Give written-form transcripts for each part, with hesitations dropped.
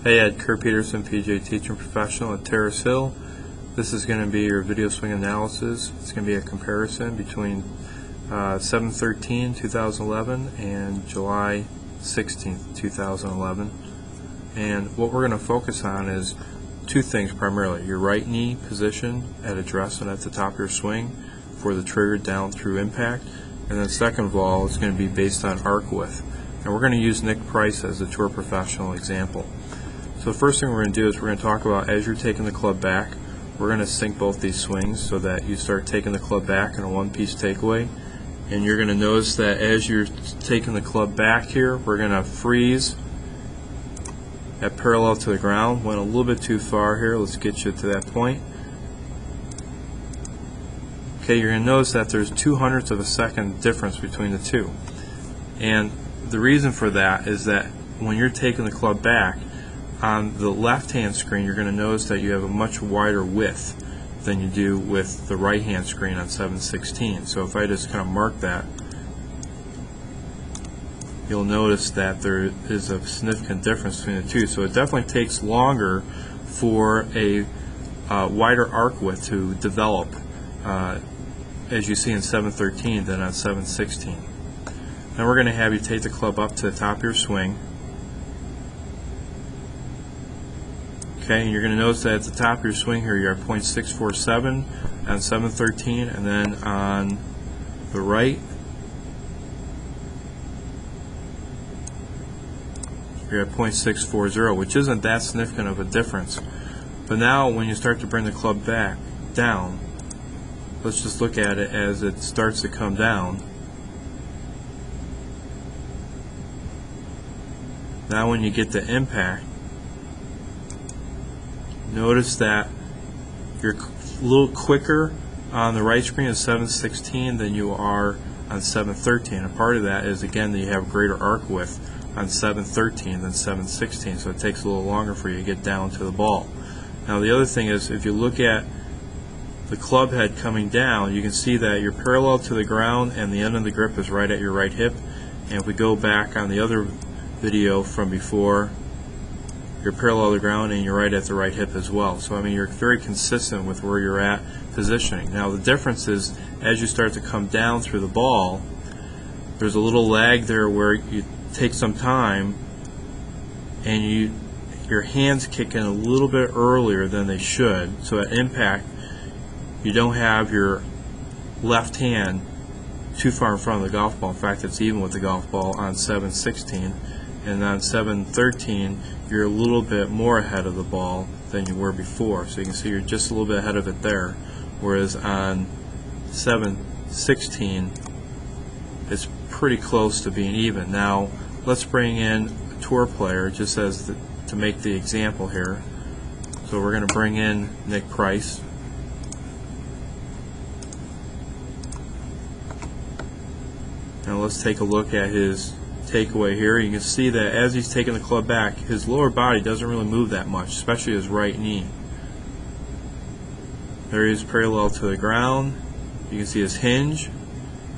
Hey Ed, Curt Peterson, PGA teacher and professional at Terrace Hill. This is going to be your video swing analysis. It's going to be a comparison between 7/13/2011 and July 16th, 2011. And what we're going to focus on is two things primarily: your right knee position at address and at the top of your swing for the trigger down through impact, and then second of all, it's going to be based on arc width. And we're going to use Nick Price as a tour professional example. So the first thing we're going to do is we're going to talk about, as you're taking the club back, we're going to sync both these swings so that you start taking the club back in a one-piece takeaway. And you're going to notice that as you're taking the club back here, we're going to freeze at parallel to the ground. Went a little bit too far here. Let's get you to that point. Okay, you're going to notice that there's 0.02 of a second difference between the two. And the reason for that is that when you're taking the club back, on the left-hand screen, you're going to notice that you have a much wider width than you do with the right-hand screen on 7/16. So if I just kind of mark that, you'll notice that there is a significant difference between the two. So it definitely takes longer for a wider arc width to develop, as you see in 7/13 than on 7/16. Now we're going to have you take the club up to the top of your swing. Okay, and you're going to notice that at the top of your swing here, you're at .647 on 7/13, and then on the right, you're at .640, which isn't that significant of a difference. But now, when you start to bring the club back down, let's just look at it as it starts to come down. Now, when you get to impact, notice that you're a little quicker on the right screen of 7/16 than you are on 7/13. And part of that is, again, that you have greater arc width on 7/13 than 7/16, so it takes a little longer for you to get down to the ball. Now the other thing is, if you look at the club head coming down, you can see that you're parallel to the ground and the end of the grip is right at your right hip. And if we go back on the other video from before, you're parallel to the ground and you're right at the right hip as well. So I mean, you're very consistent with where you're at positioning. Now the difference is, as you start to come down through the ball, there's a little lag there where you take some time and your hands kick in a little bit earlier than they should. So at impact, you don't have your left hand too far in front of the golf ball. In fact, it's even with the golf ball on 7/16. And on 7/13, you're a little bit more ahead of the ball than you were before. So you can see you're just a little bit ahead of it there. Whereas on 7/16, it's pretty close to being even. Now, let's bring in a tour player just as to make the example here. So we're going to bring in Nick Price. Now let's take a look at his takeaway here. You can see that as he's taking the club back, his lower body doesn't really move that much, especially his right knee. There he is parallel to the ground. You can see his hinge,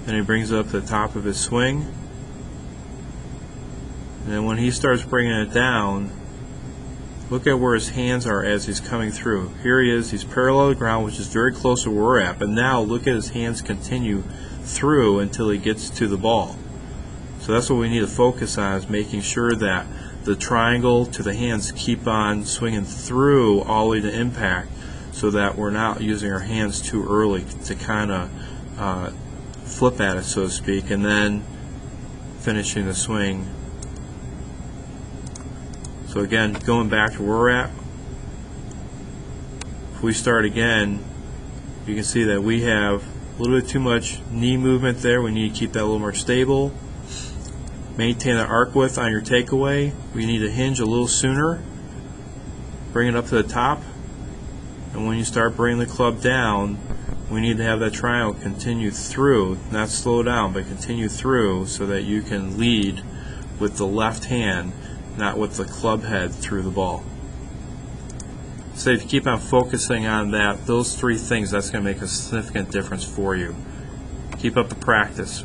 and he brings it up to the top of his swing. And then when he starts bringing it down, look at where his hands are as he's coming through. Here he is, he's parallel to the ground, which is very close to where we're at, but now look at his hands continue through until he gets to the ball. So that's what we need to focus on, is making sure that the triangle to the hands keep on swinging through all the way to impact, so that we're not using our hands too early to kind of flip at it, so to speak, and then finishing the swing. So again, going back to where we're at, if we start again, you can see that we have a little bit too much knee movement there. We need to keep that a little more stable. Maintain the arc width on your takeaway. We need to hinge a little sooner. Bring it up to the top. And when you start bringing the club down, we need to have that triangle continue through, not slow down, but continue through, so that you can lead with the left hand, not with the club head through the ball. So if you keep on focusing on those three things, that's going to make a significant difference for you. Keep up the practice.